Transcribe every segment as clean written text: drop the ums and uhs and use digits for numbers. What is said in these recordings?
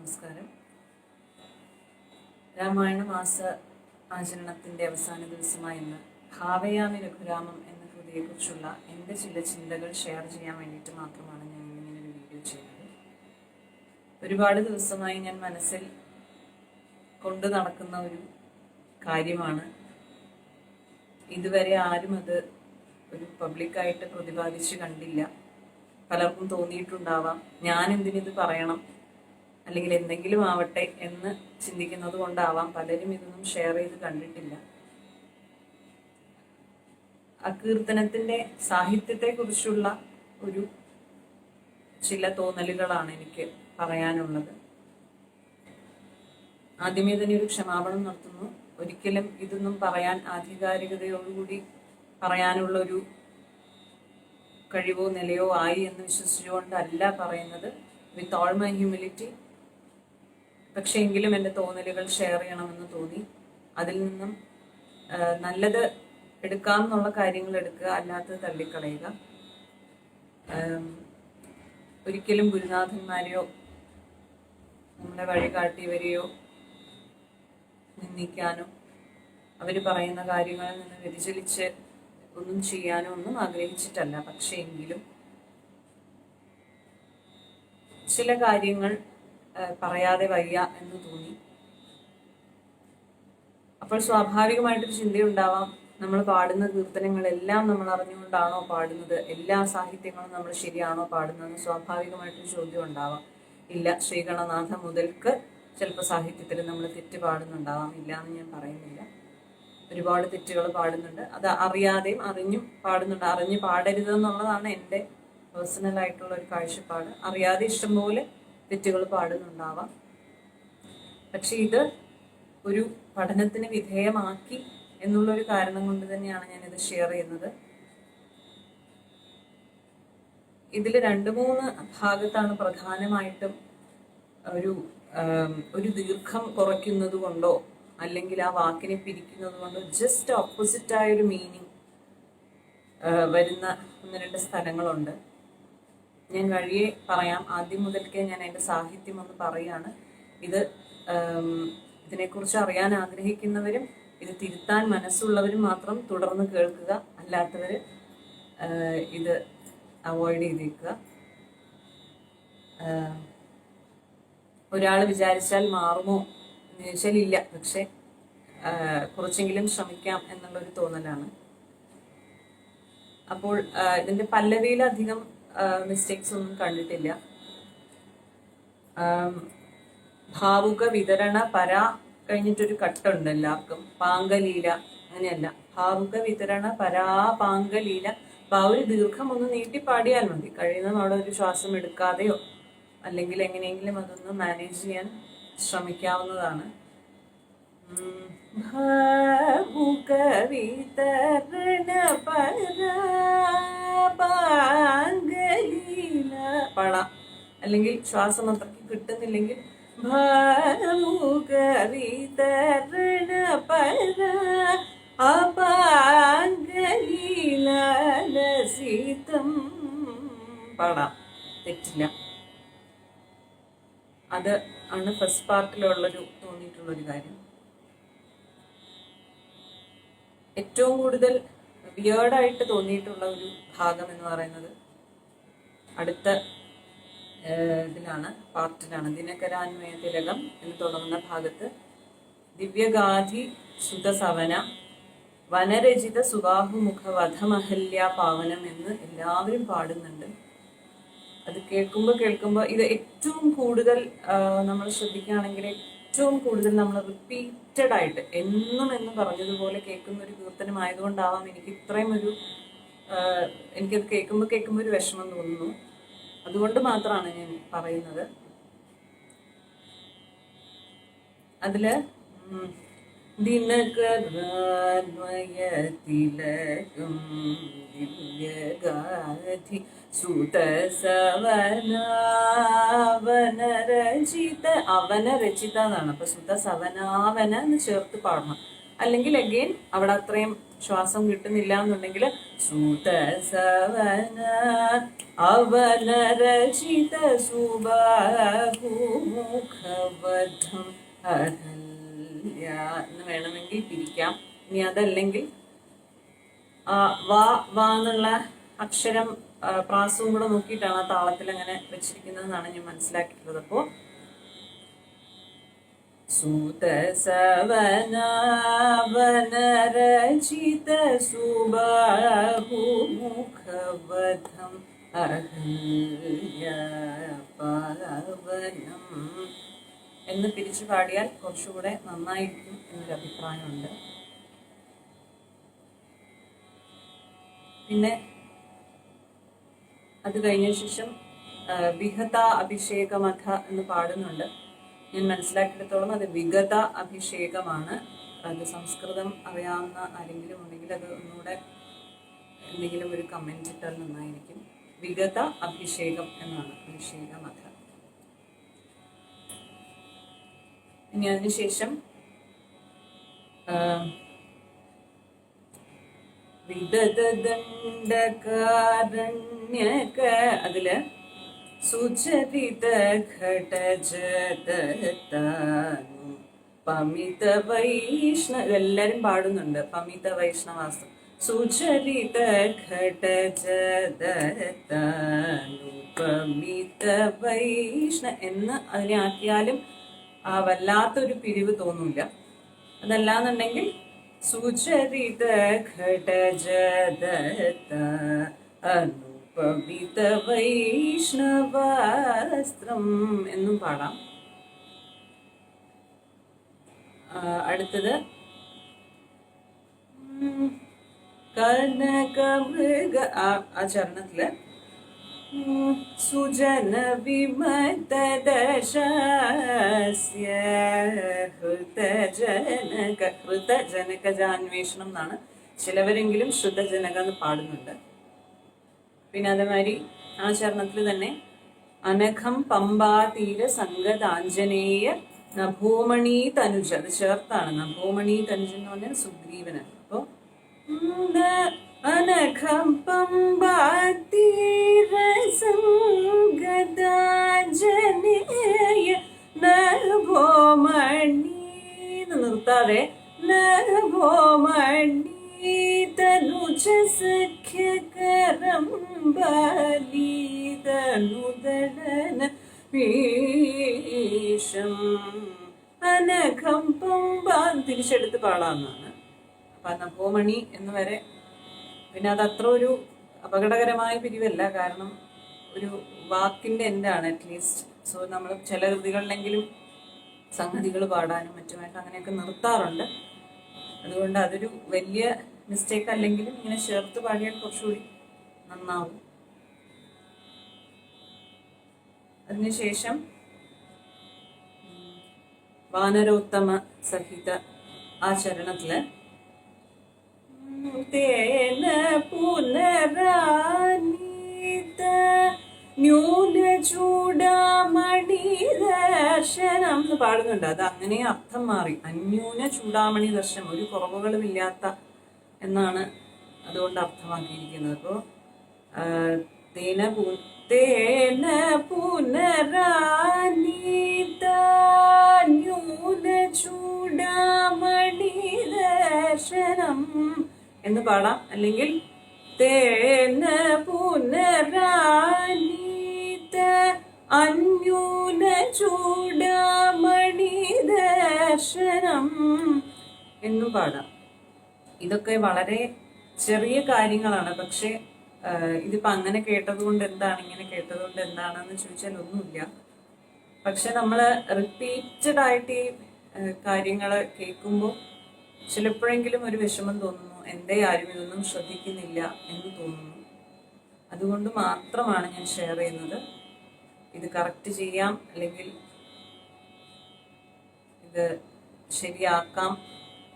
നമസ്കാരം. രാമായണ മാസ ആചരണത്തിൻ്റെ അവസാന ദിവസമായ ഇന്ന് ഭാവയാമി രഘുരാമം എന്ന കൃതിയെക്കുറിച്ചുള്ള എൻ്റെ ചില ചിന്തകൾ ഷെയർ ചെയ്യാൻ വേണ്ടിയിട്ട് മാത്രമാണ് ഞാൻ ഇങ്ങനെ ഒരു വീഡിയോ ചെയ്യുന്നത്. ഒരുപാട് ദിവസമായി ഞാൻ മനസ്സിൽ കൊണ്ടു നടക്കുന്ന ഒരു കാര്യമാണ്. ഇതുവരെ ആരും അത് ഒരു പബ്ലിക്കായിട്ട് പ്രതിപാദിച്ച് കണ്ടില്ല. പലർക്കും തോന്നിയിട്ടുണ്ടാവാം ഞാൻ എന്തിനിത് പറയണം, അല്ലെങ്കിൽ എന്തെങ്കിലും ആവട്ടെ എന്ന് ചിന്തിക്കുന്നത് കൊണ്ടാവാം പലരും ഇതൊന്നും ഷെയർ ചെയ്ത് കണ്ടിട്ടില്ല. അകീർത്തനത്തിന്റെ സാഹിത്യത്തെക്കുറിച്ചുള്ള ഒരു ചില തോന്നലുകളാണ് എനിക്ക് പറയാനുള്ളത്. ആദ്യമേ തന്നെ ഒരു ക്ഷമാപണം നടത്തുന്നു. ഒരിക്കലും ഇതൊന്നും പറയാൻ ആധികാരികതയോടുകൂടി പറയാനുള്ള ഒരു കഴിവോ നിലയോ ആയി എന്ന് വിശ്വസിച്ചുകൊണ്ടല്ല പറയുന്നത്. With all my humility. പക്ഷെ എങ്കിലും എൻ്റെ തോന്നലുകൾ ഷെയർ ചെയ്യണമെന്ന് തോന്നി. അതിൽ നിന്നും നല്ലത് എടുക്കാം എന്നുള്ള കാര്യങ്ങൾ എടുക്കുക, അല്ലാത്തത് തള്ളിക്കളയുക. ഒരിക്കലും ഗുരുനാഥന്മാരെയോ നമ്മളെ വഴികാട്ടിയവരെയോ നിന്ദിക്കാനോ അവർ പറയുന്ന കാര്യങ്ങളിൽ നിന്ന് വ്യതിചലിച്ച് ഒന്നും ചെയ്യാനോ ഒന്നും ആഗ്രഹിച്ചിട്ടല്ല. പക്ഷെ എങ്കിലും ചില കാര്യങ്ങൾ പറയാതെ വയ്യ എന്ന് തോന്നി. അപ്പോൾ സ്വാഭാവികമായിട്ടൊരു ചിന്തയുണ്ടാവാം, നമ്മൾ പാടുന്ന കീർത്തനങ്ങളെല്ലാം നമ്മൾ അറിഞ്ഞുകൊണ്ടാണോ പാടുന്നത്, എല്ലാ സാഹിത്യങ്ങളും നമ്മൾ ശരിയാണോ പാടുന്നതെന്ന് സ്വാഭാവികമായിട്ടൊരു ചോദ്യം ഉണ്ടാവാം. ഇല്ല, ശ്രീഗണനാഥ മുതൽക്ക് ചിലപ്പോൾ സാഹിത്യത്തിൽ നമ്മൾ തെറ്റ് പാടുന്നുണ്ടാവാം. ഇല്ല എന്ന് ഞാൻ പറയുന്നില്ല. ഒരുപാട് തെറ്റുകൾ പാടുന്നുണ്ട്. അത് അറിയാതെയും അറിഞ്ഞും പാടുന്നുണ്ട്. അറിഞ്ഞ് പാടരുതെന്നുള്ളതാണ് എൻ്റെ പേഴ്സണലായിട്ടുള്ള ഒരു കാഴ്ചപ്പാട്. അറിയാതെ ഇഷ്ടംപോലെ തെറ്റുകൾ പാടുന്നുണ്ടാവാം. പക്ഷെ ഇത് ഒരു പഠനത്തിന് വിധേയമാക്കി എന്നുള്ളൊരു കാരണം കൊണ്ട് തന്നെയാണ് ഞാനിത് ഷെയർ ചെയ്യുന്നത്. ഇതിൽ 2-3 ഭാഗത്താണ് പ്രധാനമായിട്ടും ഒരു ദീർഘം കുറയ്ക്കുന്നത് കൊണ്ടോ അല്ലെങ്കിൽ ആ വാക്കിനെ പിരിക്കുന്നത് കൊണ്ടോ ജസ്റ്റ് ഓപ്പോസിറ്റായ ഒരു മീനിങ് വരുന്ന 1-2 സ്ഥലങ്ങളുണ്ട്. ഞാൻ വഴിയെ പറയാം. ആദ്യം മുതൽക്കേ ഞാൻ എൻ്റെ സാഹിത്യം ഒന്ന് പറയുകയാണ്. ഇതിനെക്കുറിച്ച് അറിയാൻ ആഗ്രഹിക്കുന്നവരും ഇത് തിരുത്താൻ മനസ്സുള്ളവരും മാത്രം തുടർന്ന് കേൾക്കുക, അല്ലാത്തവർ ഇത് അവോയ്ഡ് ചെയ്തേക്കുക. ഒരാൾ വിചാരിച്ചാൽ മാറുമോ എന്ന് ചോദിച്ചാൽ ഇല്ല, പക്ഷെ കുറച്ചെങ്കിലും ശ്രമിക്കാം എന്നുള്ളൊരു തോന്നലാണ്. അപ്പോൾ ഇതിൻ്റെ പല്ലവിയിലധികം മിസ്റ്റേക്സ് ഒന്നും കണ്ടിട്ടില്ല. ഭാവുക വിതരണ പര കഴിഞ്ഞിട്ടൊരു കട്ടുണ്ട് എല്ലാവർക്കും. പാങ്കലീല അങ്ങനെയല്ല, ഭാവുക വിതരണ പരാ പാങ്കലീല. അപ്പൊ ആ ഒരു ദീർഘം ഒന്ന് നീട്ടി പാടിയാൽ മതി. കഴിയുന്നതും അവിടെ ഒരു ശ്വാസം എടുക്കാതെയോ അല്ലെങ്കിൽ എങ്ങനെയെങ്കിലും അതൊന്ന് മാനേജ് ചെയ്യാൻ ശ്രമിക്കാവുന്നതാണ്. ഭാവുക വിതരണ പരാ പാങ്കലീല പള, അല്ലെങ്കിൽ ശ്വാസം അത്രയ്ക്ക് കിട്ടുന്നില്ലെങ്കിൽ ഭാവുക വിതരണ പരാ പാങ്കലീല ലസിതം പള. തെറ്റില്ല. അത് ആണ് ഫസ്റ്റ് പാർട്ടിലുള്ളൊരു തോന്നിയിട്ടുള്ളൊരു കാര്യം. ഏറ്റവും കൂടുതൽ വിയേർഡായിട്ട് തോന്നിയിട്ടുള്ള ഒരു ഭാഗം എന്ന് പറയുന്നത് അടുത്ത ഇതിലാണ്, പാർട്ടിലാണ്. ദിനകരാന്വയ തിലകം എന്ന് തുടങ്ങുന്ന ഭാഗത്ത് ദിവ്യഗാധി സുതസവന വനരചിത സുബാഹുമുഖ വധമഹല്യ പാവനം എന്ന് എല്ലാവരും പാടുന്നുണ്ട്. അത് കേൾക്കുമ്പോൾ ഇത് ഏറ്റവും കൂടുതൽ നമ്മൾ ശ്രദ്ധിക്കുകയാണെങ്കിൽ ഏറ്റവും കൂടുതൽ നമ്മൾ റിപ്പീറ്റഡ് ആയിട്ട് എന്നും പറഞ്ഞതുപോലെ കേൾക്കുന്ന ഒരു കീർത്തനമായതുകൊണ്ടാവാം എനിക്ക് ഇത്രയും എനിക്കത് കേൾക്കുമ്പോൾ ഒരു വിഷമം തോന്നുന്നു. അതുകൊണ്ട് മാത്രമാണ് ഞാൻ പറയുന്നത്. അതില് ദിനകരാന്വയതിലകം ദിവ്യഗാധി സുതസവനാവനരചിത. അവനരചിത എന്നാണ്. അപ്പൊ സുതസവനാവന എന്ന് ചേർത്ത് പാടണം. അല്ലെങ്കിൽ അഗെയിൻ അവിടെ അത്രയും ശ്വാസം കിട്ടുന്നില്ല എന്നുണ്ടെങ്കിൽ സൂത സവന അവന രചിത സുബാഹുമുഖവധം അഹല്യ എന്ന് വേണമെങ്കിൽ പിരിക്കാം. ഇനി അതല്ലെങ്കിൽ വാ വാ എന്നുള്ള അക്ഷരം പ്രാസവും കൂടെ നോക്കിയിട്ടാണ് ആ താളത്തിൽ അങ്ങനെ വെച്ചിരിക്കുന്നതെന്നാണ് ഞാൻ മനസ്സിലാക്കിയിട്ടുള്ളത്. അപ്പോ സൂത സവനാവനരചിത സുബാഹുമുഖവധം അഹല്യാപാവനം എന്ന് പിരിച്ചു പാടിയാൽ കുറച്ചുകൂടെ നന്നായിരിക്കും എന്നൊരു അഭിപ്രായമുണ്ട്. പിന്നെ അത് കഴിഞ്ഞ ശേഷം വിഹത അഭിഷേകമഥ എന്ന് പാടുന്നുണ്ട്. ഞാൻ മനസ്സിലാക്കിയെടുത്തോളം അത് വിഗത അഭിഷേകമാണ്. അത് സംസ്കൃതം അറിയാവുന്ന ആരെങ്കിലും ഉണ്ടെങ്കിൽ അത് ഒന്നുകൂടെ എന്തെങ്കിലും ഒരു കമന്റ് ഇട്ടാൽ നന്നായിരിക്കും. വിഗത അഭിഷേകം എന്നാണ് അഭിഷേകമഥ. ഇനി അതിനുശേഷം വിദദണ്ഡകാരണ്യക അതില് സുചരിത ഘടജദത്താനു പമിത വൈഷ്ണവ എല്ലാരും പാടുന്നുണ്ട്. പമിത വൈഷ്ണവാസം സുചരിത ഘടജദത്താനു പമിത വൈഷ്ണ എന്ന് അതിനെ ആക്കിയാലും വല്ലാത്തൊരു പിരിവ് തോന്നൂല. അതല്ലാന്നുണ്ടെങ്കിൽ സുചരിത ഘടജദത്താനു പവിത വൈഷ്ണവാസ്ത്രം എന്നും പാടാം. അടുത്തത് കനകമൃഗ ആ ചരണത്തില് സുജന വിമതദശസ്യ ഹൃതജനകജാന്വേഷണം എന്നാണ്. ചിലവരെങ്കിലും ശ്രുതജനക എന്ന് പാടുന്നുണ്ട്. പിന്നെ അതേമാതിരി ആ ചരണത്തിൽ തന്നെ അനഘം പമ്പാതീര സംഗതാഞ്ജനേയ നഭോമണി തനുജ അത് ചേർത്താണ്. നഭോമണി തനുജ എന്ന് പറഞ്ഞാൽ സുഗ്രീവനാണ്. അപ്പോ അനഘം പമ്പാതീര സംഗതാഞ്ജനേയ നഭോമണി എന്ന് നിർത്താതെ നഭോമണി തനുജ സഖ്യകരം ബാലിതനുദളന വീഷം അനഘം പമ്പാൻ തിരിച്ചെടുത്ത് പാടാമെന്നാണ്. അപ്പൊ നഭോമണി എന്ന് വരെ. പിന്നെ അത് അത്ര ഒരു അപകടകരമായ പിരിവല്ല, കാരണം ഒരു വാക്കിന്റെ എന്താണ് അറ്റ്ലീസ്റ്റ്. സോ നമ്മൾ ചില കൃതികളിലെങ്കിലും സംഗതികൾ പാടാനും മറ്റുമായിട്ട് അങ്ങനെയൊക്കെ നിർത്താറുണ്ട്. അതുകൊണ്ട് അതൊരു വലിയ മിസ്റ്റേക്ക് അല്ലെങ്കിലും ഇങ്ങനെ ചേർത്ത് പാടിയാൽ കുറച്ചുകൂടി നന്നാവും. അതിനുശേഷം വാനരോത്തമ സഹിത ആ ചരണത്തില് തേന പുനരാനീത ന്യൂനചൂടാമണി ദർശനം എന്ന് പാടുന്നുണ്ട്. അത് അങ്ങനെ അർത്ഥം മാറി. അന്യൂന ചൂടാമണി ദർശനം, ഒരു കുറവുകളുമില്ലാത്ത എന്നാണ് അതുകൊണ്ട് അർത്ഥമാക്കിയിരിക്കുന്നത്. അപ്പോ തേന പുനരാനീത ന്യൂന ചൂടാമണി ദർശനം എന്ന് പാടാം. അല്ലെങ്കിൽ തേന പുനരാനീത അന്യൂന ചൂടാമണി ദർശനം എന്നും പാടാം. ഇതൊക്കെ വളരെ ചെറിയ കാര്യങ്ങളാണ്. പക്ഷെ ഇതിപ്പോ അങ്ങനെ കേട്ടത് കൊണ്ട് എന്താണ്, ഇങ്ങനെ കേട്ടത് കൊണ്ട് എന്താണെന്ന് ചോദിച്ചാൽ ഒന്നുമില്ല. പക്ഷെ നമ്മള് റിപ്പീറ്റഡ് ആയിട്ട് ഈ കാര്യങ്ങള് കേൾക്കുമ്പോൾ ചിലപ്പോഴെങ്കിലും ഒരു വിഷമം തോന്നുന്നു. എന്തേ ആരും ഇതൊന്നും ശ്രദ്ധിക്കുന്നില്ല എന്ന് തോന്നുന്നു. അതുകൊണ്ട് മാത്രമാണ് ഞാൻ ഷെയർ ചെയ്യുന്നത്. ഇത് കറക്റ്റ് ചെയ്യാം, അല്ലെങ്കിൽ ഇത് ശരിയാക്കാം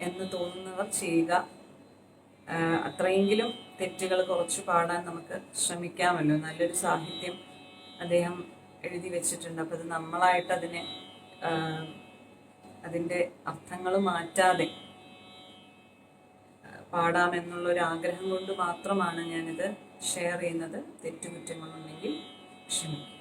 എന്ന് തോന്നുന്നവർ ചെയ്യുക. അത്രയെങ്കിലും തെറ്റുകൾ കുറച്ച് പാടാൻ നമുക്ക് ശ്രമിക്കാമല്ലോ. നല്ലൊരു സാഹിത്യം അദ്ദേഹം എഴുതി വെച്ചിട്ടുണ്ട്. അപ്പം അത് നമ്മളായിട്ട് അതിനെ അതിൻ്റെ അർത്ഥങ്ങൾ മാറ്റാതെ പാടാമെന്നുള്ളൊരു ആഗ്രഹം കൊണ്ട് മാത്രമാണ് ഞാനിത് ഷെയർ ചെയ്യുന്നത്. തെറ്റുകുറ്റങ്ങളുണ്ടെങ്കിൽ ക്ഷമിക്കുക.